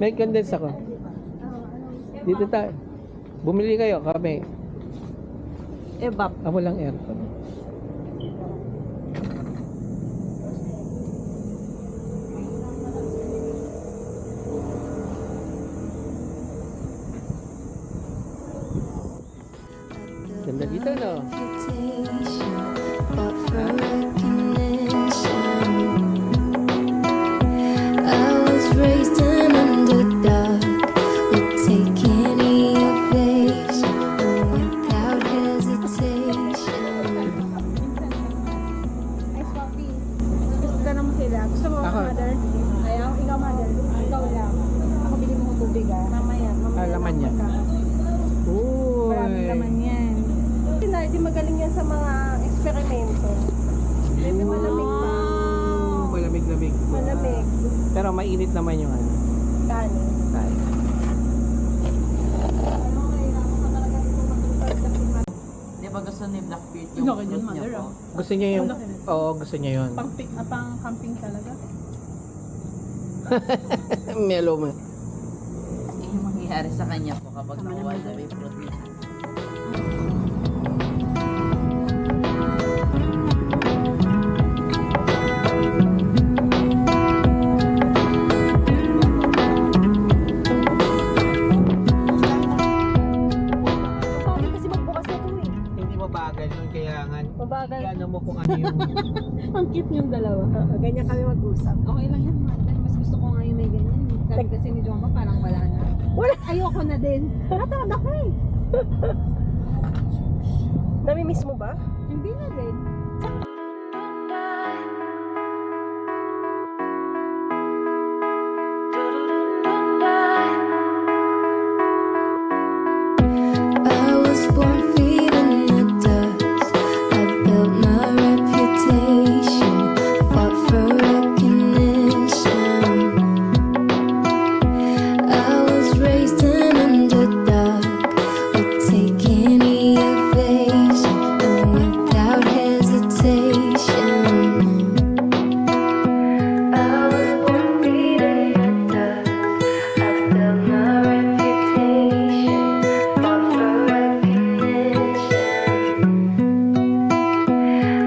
May condense ako. Dito tayo. Bumili kayo, kami. Evap. Walang aircon. Ganda dito, no? Gusto mo, Ako. mother? Ayaw? Ikaw, mother? Ikaw lang. Ako bili mo tubig, ah. Mamaya. Laman niya. Maraming laman Uy. yan. Hindi magaling yan sa mga eksperimento. Maybe malamig pa. Malamig-lamig. Malamig. Pero mainit naman yung ano. Kanin. Tayo. Di ba gusto ni Blackbeard Laki yung dyan, fruit niya mother, po? ah. Gusto niya yung... Oo, gusto niya yun. Pang camping talaga. Melo mo. Yung mangyayari sa kanya po kapag nakuha na may fruit niya. Mapagod kasi magbukas na ito eh. Hindi mabagal yun, kaya nga... Mabagal. Ano mo kung ano yung... Ang cute niyong dalawa. Ganyan kami mag-usap. Okay lang yan, mother. Mas gusto ko nga yung may ganyan. Kasi ni Joma parang wala na. Wala. Ayoko na din. Natawad ako eh. Nami-miss mo ba? Hindi na din. I was born feeding the dust. I built my reputation, fought for recognition. I was raised an underdog, would take any evasion, and without hesitation. I was born feeding the dust. I built my reputation, fought for recognition.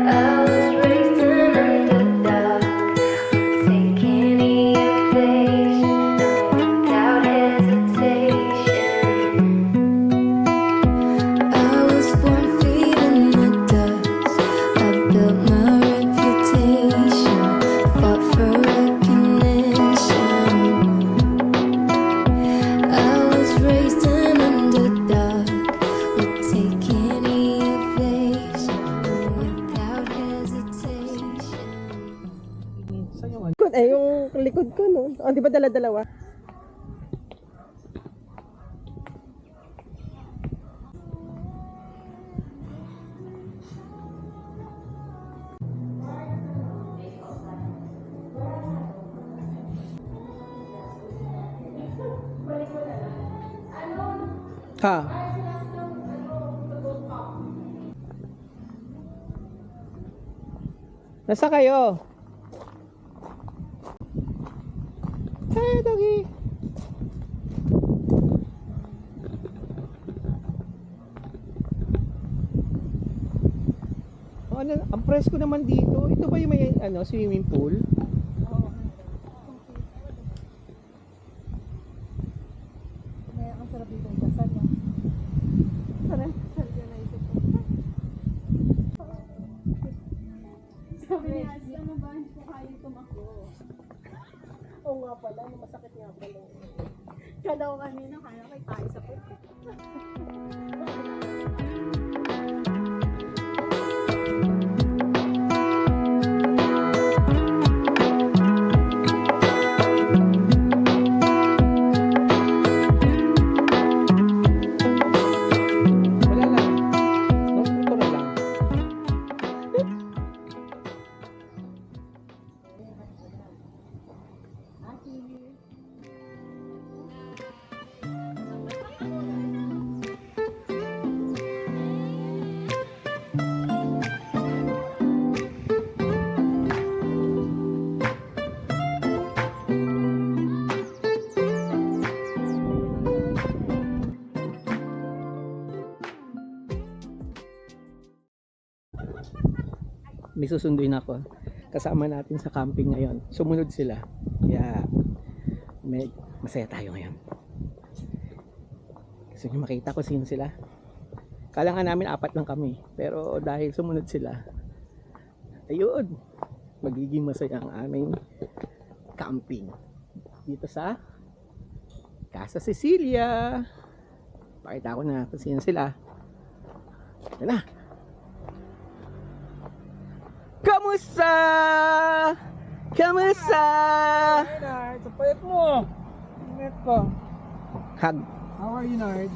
I was raised an underdog, would take any evasion, and without hesitation. I was born feeding the dust. I built my reputation, fought for recognition. I was raised an underdog, would take any evasion, without hesitation. Saan yung ano? Eh, yung likod ko, no? O, di ba dala-dalawa? Ha? Nasa kayo? Hey, doggy! Oh, ano, ang presko naman dito. Ito ba yung may ano, swimming pool? Ang sarap dito yung kasal, no? Sarap, sarap yun na ito. Sabi niya, ano ba? Hindi ko kaya tumakbo. Oo nga pala, masakit nga pala. Kala ko kanina, kaya kay tayo sa puti. Wala lang. Natural lang. may susunduin ako. Kasama natin sa camping ngayon. Sumunod sila. Kaya masaya tayo ngayon. Gusto nyo makita ko sino sila? Kala nga namin 4 lang kami. Pero dahil sumunod sila, ayun, magiging masaya ang aming camping. Dito sa Casa Cecilia. Pakita ko na kung sino sila. Ito na. Kamusta? Kamusta? Hey Nard, sa payat mo! Ingat ko. Hug. How are you Nard?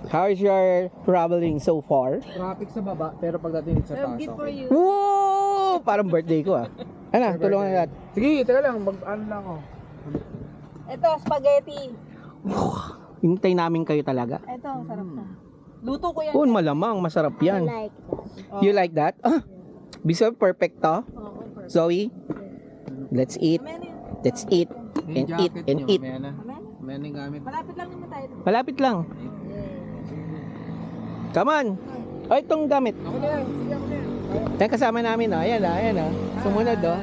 How is your traveling so far? Traffic sa baba, pero pagdating sa taas, okay. Woo! Parang birthday ko ah. Ano, tulungan natin. Sige, teka lang, ano lang ako. Ito, spaghetti. Hintay namin kayo talaga. Ito, sarap na. Luto ko yan. Oh, malamang, masarap yan. You like that? Ah, bisa perfect to? Zoe, let's eat. Let's eat. And eat, and eat. May na gamit. Malapit lang naman tayo. Malapit lang. Come on. Oh, itong gamit. Ako na yan, sige ako na yan. Yan kasama namin, oh. Ayan, oh. Ayan, oh. Sumunod, oh.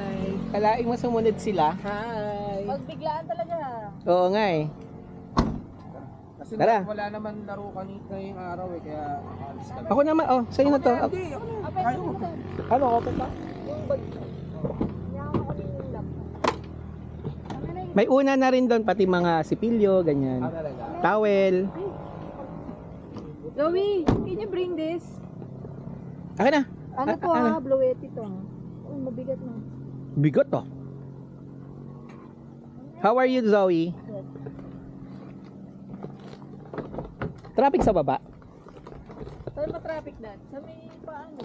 Kalaing mo sumunod sila. Hi! Pagbiglaan talaga. Oo nga eh. Kasi Tara. wala naman laro kanina yung araw eh, kaya alis ka lang. Ako naman, oh. Sa'yo na to. Hindi, ako na. Apay, Ayaw. Ano, open pa? yung bag. Yaman ko din yung laptop. May una na rin doon, pati mga sipilyo, ganyan. Talaga. Towel. Zoe, can you bring this? Akin na. Ano to ano? ha? Bluetti to. Oh, mabigat na. Bigot to. How are you, Zoe? Traffic sa baba. Saan ma-traffic na? Sa may paano?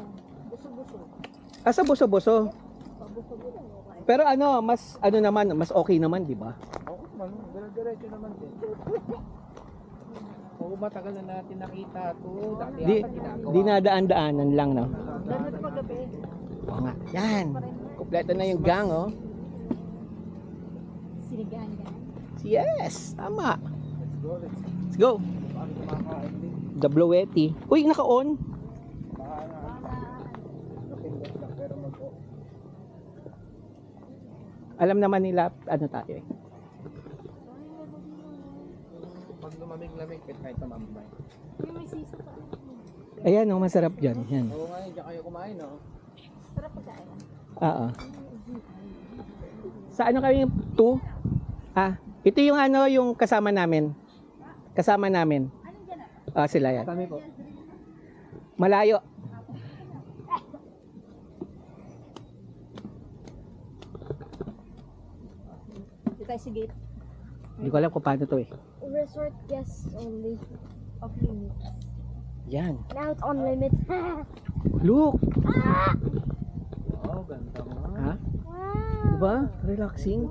Buso-buso. Ah, sa buso-buso. Pabuso-buso lang. Okay. Pero ano, mas ano naman, mas okay naman, di ba? Oo man, dire-diretso naman din. Oo, matagal na natin nakita to. Dati Di, ata ginagawa. dinadaan-daanan lang, no? Ganda ito paggabi. Oo nga. Yan. Kompleto na yung gang, oh. Sinigang yan. Yes, tama. Let's go, let's go. Let's go. Paano kumakain din? The Bluetti. Uy, naka-on. Baka napindot lang, pero mag-o. Alam naman nila, ano tayo eh. Pag lumamig-lamig, pwede kahit tumambay. Uy, may sisa pa. Ayan, oh, masarap dyan. Yan. Oo nga, diyan kayo kumain, no? Sarap pagkain. Oo. Sa ano kami 2? Ah, ito yung ano, yung kasama namin. Kasama namin. Ah, sila yan. Kami po. Malayo. Dito tayo sa gate. Hindi ko alam kung paano to eh. Resort guests only. Off limit. Yan. Now it's on limit. Look! Oo, ganda nga. Ha? Wow. Diba? Relaxing.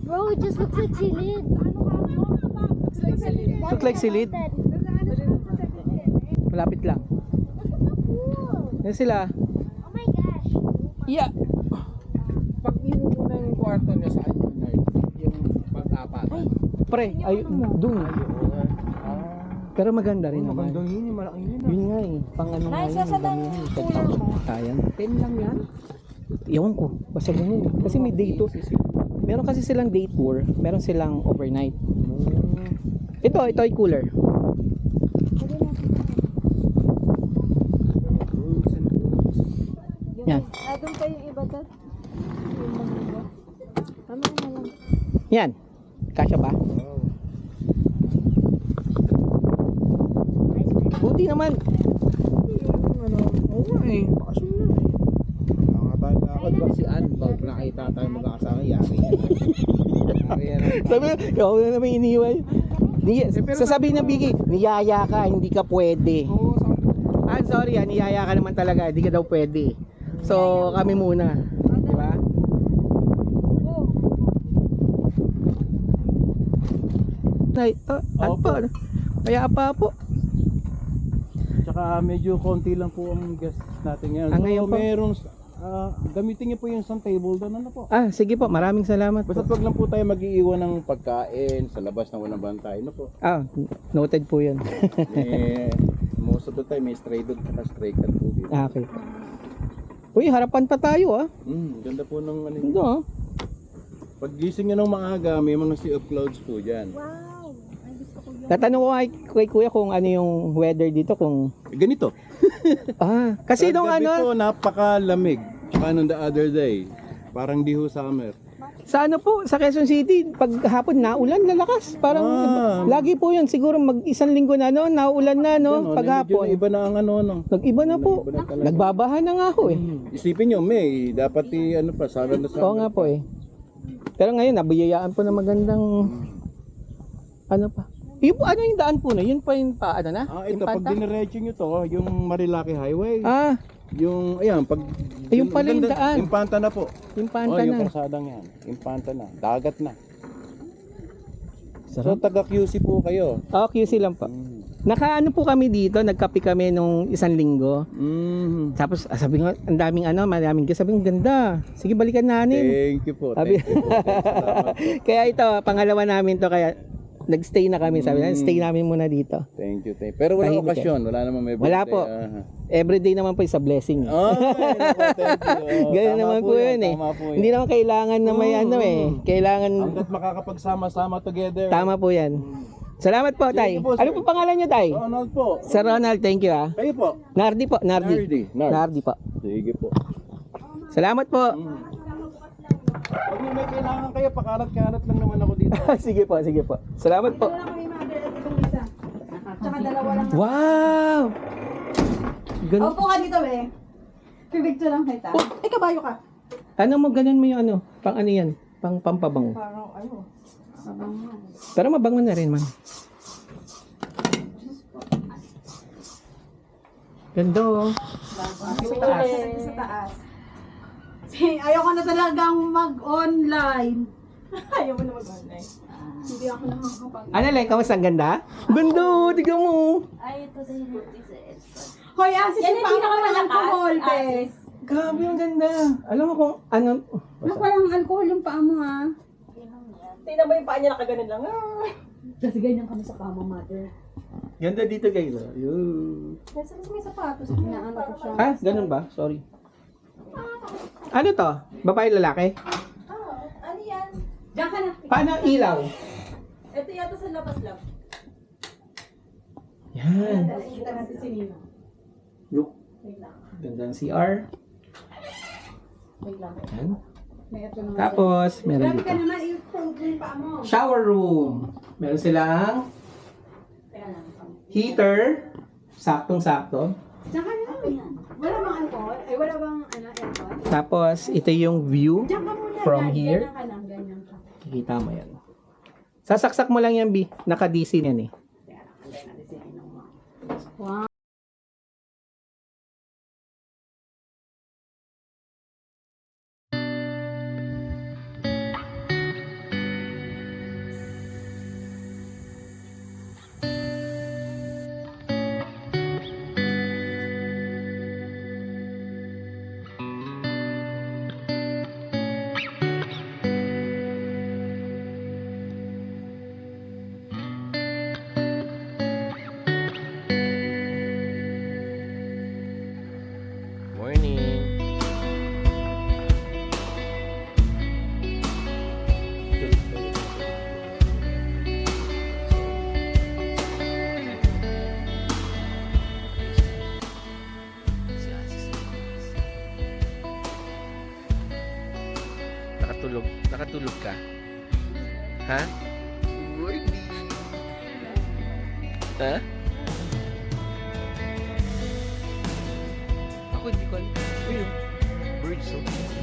Bro, it just looks like silid. Look like silid. Malapit lang. Cool. Yan sila. Oh my gosh. Yeah. Pag yun muna yung kwarto niya sa ano, Nard? Yung pag-apatan. Pre, ay, dun. Ah. Pero maganda rin naman. Magandang yun, yung malaki yun. Yun nga eh. Pang ano nga Nice, yun. saan ang Ang dami cooler yun. mo? Sayang. 10 lang yan? Ewan ko. Basta ganun eh. Kasi may day tour. Meron kasi silang day tour. Meron silang overnight. Ito ay cooler. Yan. Doon pa yung iba to. Yung mga iba. Mamaya na lang. Yan. Kasya ba? Buti naman. Ano, oo nga eh. Bakasyon na eh. Wala nga tayo lakad ba si Ann? Pag nakita tayo mag-aasama, yari yan. Yari yan. Sabi na, ako na naman iniwan. Sasabihin na Biggie, niyaya ka, hindi ka pwede. Oo, Ah, sorry niyaya ka naman talaga, hindi ka daw pwede. So, kami muna. Di ba? Nay, ano Opo. pa? Kaya pa po. Tsaka medyo konti lang po ang guest natin ngayon. Ah, ngayon po? Meron, gamitin niyo po yung isang table doon. Ano po? Ah, sige po, maraming salamat Basta po. wag lang po tayo mag-iiwan ng pagkain sa labas na walang bantay. Ano po? Ah, noted po yun. Eh, most most of the time may stray dog at stray cat po dito. Okay. Uy, harapan pa tayo ah. Ganda po ng ano. Ganda ah. Pag gising nyo ng maaga, may mga sea of clouds po dyan. Wow. Ay, gusto ko yun. Tatanong ko kay kuya kung ano yung weather dito kung Ganito. kasi Sa nung gabi ano po, napakalamig. Tsaka nung the other day, parang di ho summer. sa ano po sa Quezon City pag hapon naulan lalakas parang lagi po yun siguro mag isang linggo na no naulan na no pag hapon Iba na ang ano. nag-iba na po Iba na talaga. nagbabaha na nga ho eh. Isipin nyo, May, dapat ano pa, sana na Oo nga po eh. Pero ngayon nabiyayaan po na magandang ano pa. Yung ano yung daan po na? Yun pa yung pa ano na? Ito, yung pag panta? diniretso nyo to, yung Marilaki Highway, yung, ayan, pag... Ayun pala yung daan. Impanta na po. Yung panta Yung na. kalsadang yan. Impanta na. Dagat na. So, Sarap. taga QC po kayo. QC lang po. Nakaano po kami dito, nagkape kami nung isang linggo. Tapos sabi nga, ang daming maraming guest. Sabi ko, ganda. Sige, balikan natin. Thank you po. Sabi, Thank you po. Salamat po. kaya ito, pangalawa namin to kaya nagstay na kami. Sabi na, stay namin muna dito. Thank you. Pero wala Tahimik okasyon. Wala namang may Wala birthday. po. Everyday naman po sa blessing. Thank you. Ganyan Tama naman po yun eh. Tama po yun. Hindi naman kailangan na may Kailangan, Hanggat makakapagsama-sama together. tama po yan. Salamat po, Tay. Sige po, sir. Ano po pangalan niyo, Tay? Ronald po. Sir Ronald, thank you ah. Kayo po. Nardi po, Nardi. Nard. Nardi po. Sige po. Salamat po. Pag may kailangan kayo, pakalat-kalat lang naman ako dito. sige po, sige po. Salamat po. Wala kami mother at itong isa. Tsaka dalawa lang. Wow! Ganun. Opo ka dito eh. Pipicture lang kita. Ay, kabayo ka. Ano mo, ganun mo yung ano? Pang ano yan? Pang pampabango. Parang ano. Sabangan. Pero mabango na rin man. Ganda oh. Sa taas. Sa taas. Ayoko na talagang mag-online. Ayaw mo na mag-online. Hindi ako nakakapag... Ano lang, kamusta? Ang ganda? Ganda oh, tignan mo. Ay, ito din yung is. Hoy, asis Yan, yung hindi pang naman walang malakas. alcohol, bes. Grabe ang ganda. Alam mo kung ano... Nak, walang alcohol yung paa mo, ha? Tingnan mo yung paa niya nakaganon lang. Kasi ganyan kami sa kama, mother. Ganda dito guys. Oh. Yun. Kasi may sapatos. Inaano ko siya. Ah, ganun ba? Sorry. Ano to? Babae lalaki? Ano yan? Diyan ka na. Paano ang ilaw? Ito yata sa labas lang. Yan. Kita natin si Nino. Look. Ganda ng CR. Wait lang. Yan. May ito naman. Tapos, meron Grabe ka dito. naman, i-fold mo yung paa mo. Shower room. Meron silang Teka lang. heater. Saktong-sakto. Diyan ka na. Wala bang alcohol? Ay, wala bang aircon? Tapos, ito yung view Diyan ka muna. from Yan, here. Ganyan ka lang, ganyan ka. Kikita mo yan. Sasaksak mo lang yan, B. Naka-DC yan eh. Wow. Morning. Nakatulog ka? Ha? Morning. Ha? Ako hindi ko alam. Ayun. Birds oh.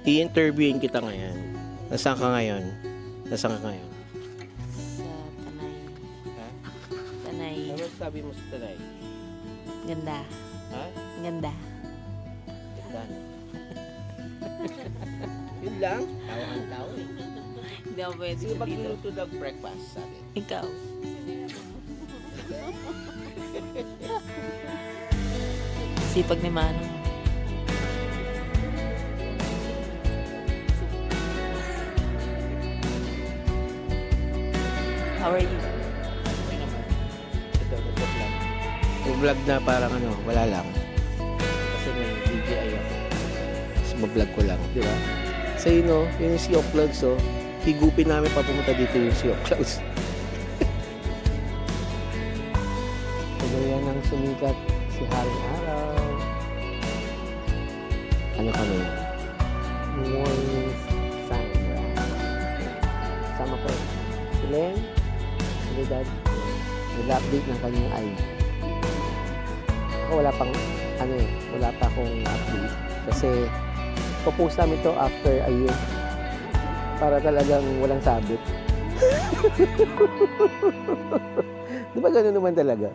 I-interviewin kita ngayon. Nasaan ka ngayon? Nasaan ka ngayon? Sa Tanay. Ha? Tanay. Ano sabi mo sa Tanay? Ganda. Ha? Ganda. Ganda. Yun lang. Tawa ang tao eh. Hindi ako pwede Sino sa ba dito. kinuluto ng breakfast sa atin? Ikaw. Sipag ni Manong. How are you? Okay naman. Ito, nagpa-vlog. Yung vlog na parang ano, wala lang. Kasi may DJI ako. Tapos ma-vlog ko lang, di ba? So yun o, yun yung Sea of Clouds o. Higupin namin pa pumunta dito yung Sea of Clouds. Kagaya ng sumikat si Haring Araw. Ano kami? Morning sunrise. Sama ko. Si Len, si Dad, nag-update ng kanyang eye. Ako wala pang, wala pa akong update. Kasi, popost namin to after a year. Para talagang walang sabit. Di ba gano'n naman talaga?